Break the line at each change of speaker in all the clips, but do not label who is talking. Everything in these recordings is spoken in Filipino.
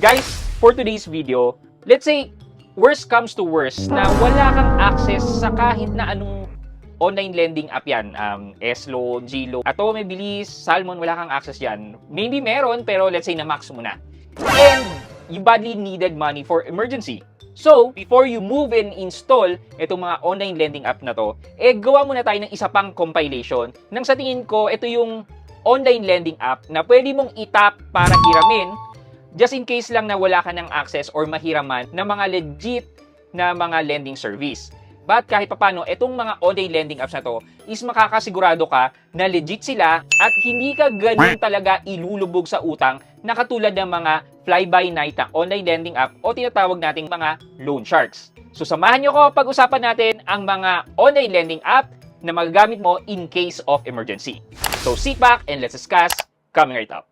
Guys, for today's video, let's say, worst comes to worst na wala kang access sa kahit na anong online lending app yan. S-Loan, G-Loan, Atome, Bilis, Salmon, wala kang access yan. Maybe meron, pero let's say na-max mo na. And you badly needed money for emergency. So, before you move and install itong mga online lending app na to, gawa muna tayo ng isa pang compilation nang sa tingin ko, ito yung online lending app na pwede mong itap para hiramin just in case lang na wala ka ng access or mahiraman na mga legit na mga lending service. But kahit papano, itong mga online lending apps na to is makakasigurado ka na legit sila at hindi ka ganun talaga ilulubog sa utang na katulad ng mga fly-by-night na online lending app o tinatawag nating mga loan sharks. So samahan nyo ko pag-usapan natin ang mga online lending app na magagamit mo in case of emergency. So sit back and let's discuss coming right up.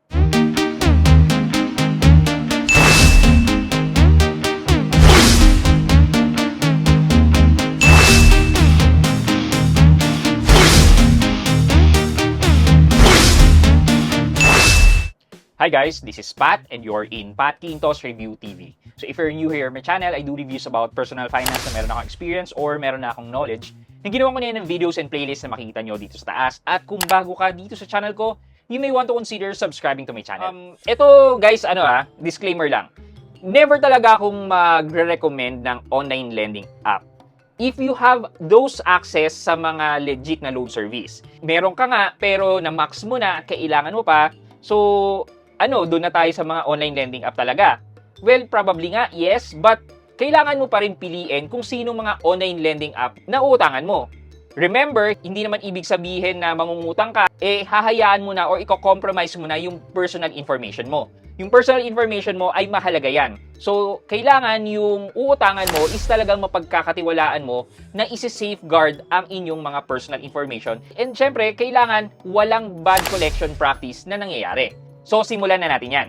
Hi guys, this is Pat and you're in Pat Quintos Review TV. So if you're new here on my channel, I do reviews about personal finance na meron akong experience or meron na akong knowledge. Yung ginawa ko na yan ng videos and playlists na makikita nyo dito sa taas. At kung bago ka dito sa channel ko, you may want to consider subscribing to my channel. Ito guys, disclaimer lang. Never talaga akong magre-recommend ng online lending app if you have those access sa mga legit na loan service. Meron ka nga, pero na-max mo na, kailangan mo pa. So, doon na tayo sa mga online lending app talaga? Well, probably nga, yes, but kailangan mo pa rin piliin kung sino mga online lending app na uutangan mo. Remember, hindi naman ibig sabihin na mangungutang ka, hahayaan mo na or i-compromise mo na yung personal information mo. Yung personal information mo ay mahalaga yan. So, kailangan yung uutangan mo is talagang mapagkakatiwalaan mo na isi-safeguard ang inyong mga personal information. And syempre, kailangan walang bad collection practice na nangyayari. So, simulan na natin yan.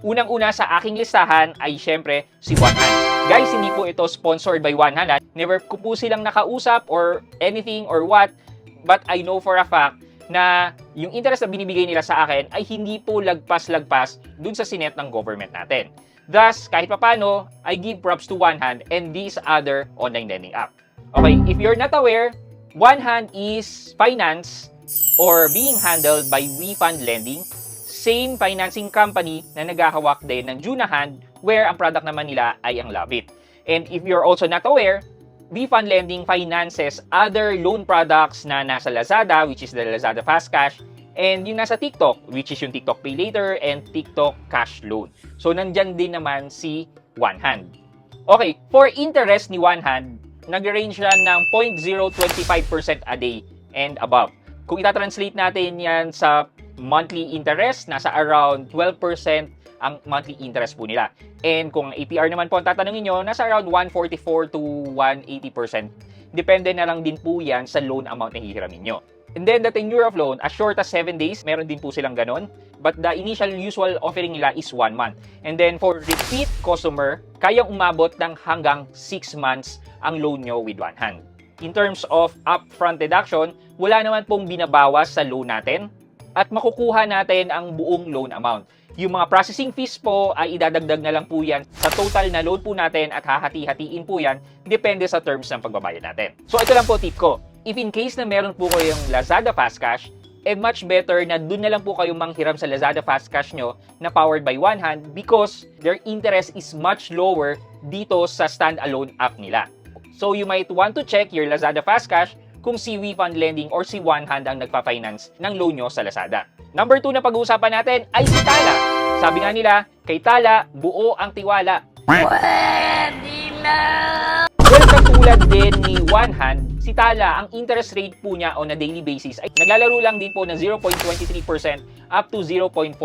Unang-una sa aking listahan ay syempre si OneHand. Guys, hindi po ito sponsored by OneHand. Never ko po silang nakausap or anything or what. But I know for a fact na yung interest na binibigay nila sa akin ay hindi po lagpas-lagpas dun sa sinet ng government natin. Thus, kahit papano, I give props to OneHand and these other online lending app. Okay, if you're not aware, OneHand is finance or being handled by WeFund Lending. Same financing company na naghahawak din ng Junahand where ang product naman nila ay ang Lovit. And if you're also not aware, WeFund Lending finances other loan products na nasa Lazada, which is the Lazada Fast Cash, and yung nasa TikTok, which is yung TikTok Pay Later and TikTok Cash Loan. So, nandyan din naman si OneHand. Okay, for interest ni OneHand, nag-range siya ng 0.025% a day and above. Kung itatranslate natin yan sa monthly interest, nasa around 12% ang monthly interest po nila. And kung APR naman po ang tatanungin nyo, nasa around 144 to 180%. Depende na lang din po yan sa loan amount na hihiramin nyo. And then the tenure of loan, as short as 7 days, meron din po silang ganon. But the initial usual offering nila is 1 month. And then for repeat customer, kayang umabot ng hanggang 6 months ang loan nyo with OneHand. In terms of upfront deduction, wala naman pong binabawas sa loan natin at makukuha natin ang buong loan amount. Yung mga processing fees po ay idadagdag na lang po yan sa total na loan po natin at hahati-hatiin po yan depende sa terms ng pagbabayad natin. So ito lang po tip ko. If in case na meron po kayong Lazada Fast Cash, much better na dun na lang po kayong manghiram sa Lazada Fast Cash nyo na powered by OneHand because their interest is much lower dito sa standalone app nila. So you might want to check your Lazada Fast Cash kung si WeFund Lending or si OneHand ang nagpa-finance ng loan nyo sa Lazada. Number 2 na pag-uusapan natin ay si Tala. Sabi nga nila, kay Tala, buo ang tiwala. Well, katulad din ni OneHand, si Tala, ang interest rate po niya on a daily basis ay naglalaro lang din po ng 0.23% up to 0.43%.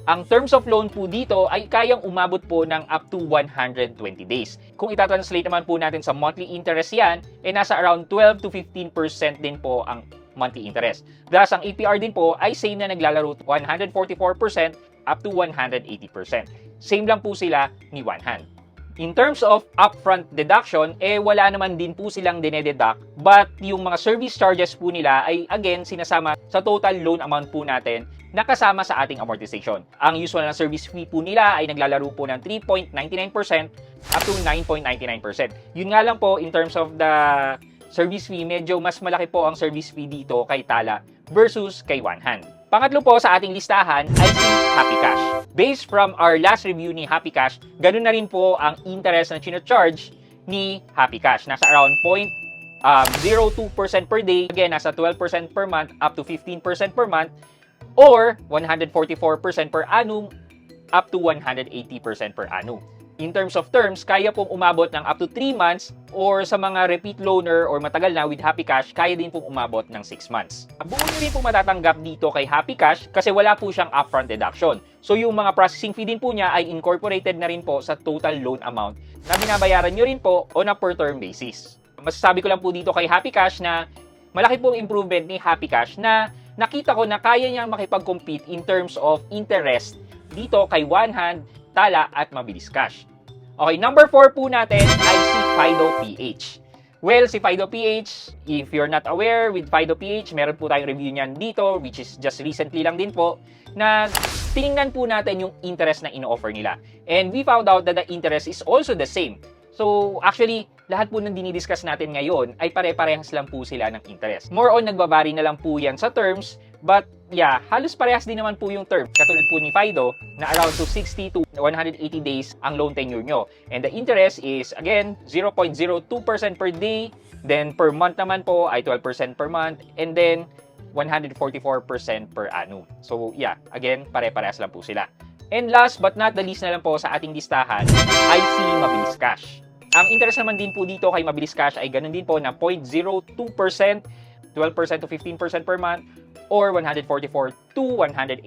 Ang terms of loan po dito ay kayang umabot po ng up to 120 days. Kung itatranslate naman po natin sa monthly interest yan, nasa around 12 to 15% din po ang monthly interest. Thus, ang APR din po ay same na naglalaro 144% up to 180%. Same lang po sila ni OneHand. In terms of upfront deduction, wala naman din po silang dinededuct, but yung mga service charges po nila ay again sinasama sa total loan amount po natin na kasama sa ating amortization. Ang usual na service fee po nila ay naglalaro po ng 3.99% up to 9.99%. Yun nga lang po, in terms of the service fee, medyo mas malaki po ang service fee dito kay Tala versus kay One Hand. Pangatlo po sa ating listahan ay si Happy Cash. Based from our last review ni Happy Cash, ganun na rin po ang interest na chino-charge ni Happy Cash. Nasa around 0.02% per day, again, nasa 12% per month up to 15% per month, or 144% per annum up to 180% per annum. In terms of terms, kaya pong umabot ng up to 3 months, or sa mga repeat loaner or matagal na with Happy Cash, kaya din pong umabot ng 6 months. Buo nyo rin pong matatanggap dito kay Happy Cash kasi wala po siyang upfront deduction. So yung mga processing fee din po niya ay incorporated na rin po sa total loan amount na binabayaran nyo rin po on a per term basis. Masasabi ko lang po dito kay Happy Cash na malaki pong improvement ni Happy Cash na nakita ko na kaya niyang makipag-compete in terms of interest dito kay One Hand, Tala at Mabilis Cash. Okay, number 4 po natin ay si Fido PH. Well, si Fido PH, if you're not aware with Fido PH, meron po tayong review niyan dito, which is just recently lang din po, na tiningnan po natin yung interest na ino-offer nila. And we found out that the interest is also the same. So, actually, lahat po ng dinidiscuss natin ngayon ay pare-parehas lang po sila ng interest. More on, nagbabari na lang po yan sa terms, but yeah, halos parehas din naman po yung term. Katulad po ni Fido, na around to 60 to 180 days ang loan tenure nyo. And the interest is, again, 0.02% per day, then per month naman po ay 12% per month, and then 144% per annum. So, yeah, again, pare-parehas lang po sila. And last but not the least na lang po sa ating listahan ay si Mabilis Cash. Ang interest naman din po dito kay Mabilis Cash ay ganun din po na 0.02%, 12% to 15% per month, or 144 to 180%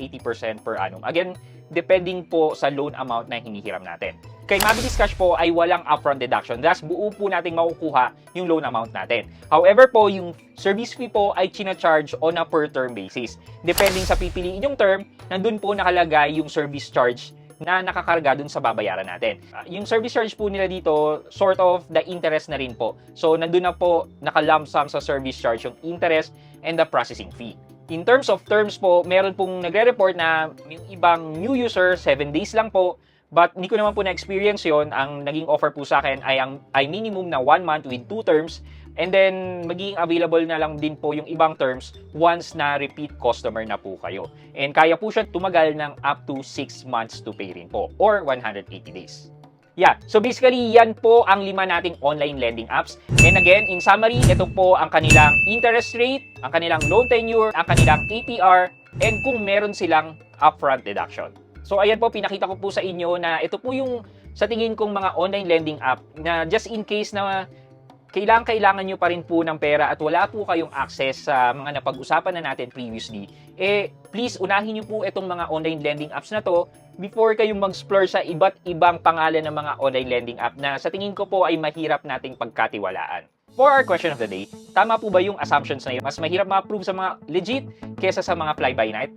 per annum. Again, depending po sa loan amount na hinihiram natin. Kay Mabilis Cash po ay walang upfront deduction. Thus, buo po nating makukuha yung loan amount natin. However po, yung service fee po ay china-charge on a per term basis. Depending sa pipiliin yung term, nandun po nakalagay yung service charge na nakakarga dun sa babayaran natin. Yung service charge po nila dito, sort of the interest na rin po. So, nandun na po naka-lump sum sa service charge yung interest and the processing fee. In terms of terms po, meron pong nagre-report na yung ibang new user, 7 days lang po. But hindi ko naman po na-experience yon. Ang naging offer po sa akin ay minimum na 1 month with 2 terms. And then, magiging available na lang din po yung ibang terms once na repeat customer na po kayo. And kaya po siya tumagal ng up to 6 months to pay rin po, or 180 days. Yeah, so basically, yan po ang 5 nating online lending apps. And again, in summary, ito po ang kanilang interest rate, ang kanilang loan tenure, ang kanilang APR, and kung meron silang upfront deduction. So ayan po, pinakita ko po sa inyo na ito po yung sa tingin kong mga online lending app na just in case na kailangan nyo pa rin po ng pera at wala po kayong access sa mga napag-usapan na natin previously, please unahin nyo po itong mga online lending apps na to before kayong mag-explore sa iba't ibang pangalan ng mga online lending app na sa tingin ko po ay mahirap nating pagkatiwalaan. For our question of the day, tama po ba yung assumptions na yun? Mas mahirap ma-approve sa mga legit kesa sa mga fly-by-night?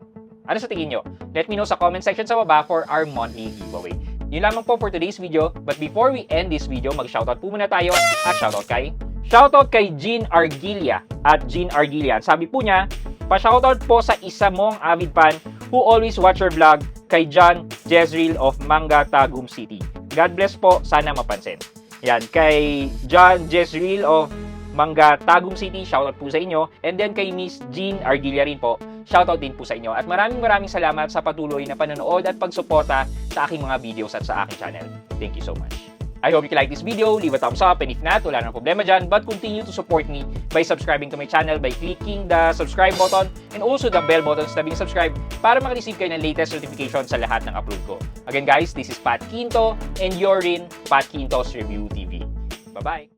Ano sa tingin nyo? Let me know sa comment section sa baba for our monthly giveaway. Yun lamang po for today's video. But before we end this video, mag-shoutout po muna tayo at shoutout kay Jean Argilia at Jean Argilia. Sabi po niya, pa-shoutout po sa isa mong avid fan who always watch your vlog, kay John Jezreel of Manga Tagum City. God bless po, sana mapansin. Yan, kay John Jezreel of Manga Tagum City, shoutout po sa inyo. And then kay Miss Jean Argilia rin po, shoutout din po sa inyo. At maraming salamat sa patuloy na panonood at pagsuporta sa aking mga videos at sa aking channel. Thank you so much. I hope you like this video, leave a thumbs up, and if not, wala nang problema dyan, but continue to support me by subscribing to my channel by clicking the subscribe button and also the bell button sa tabing subscribe para makareceive kayo ng latest notification sa lahat ng upload ko. Again guys, this is Pat Quinto and you're in Pat Quinto's Review TV. Bye-bye!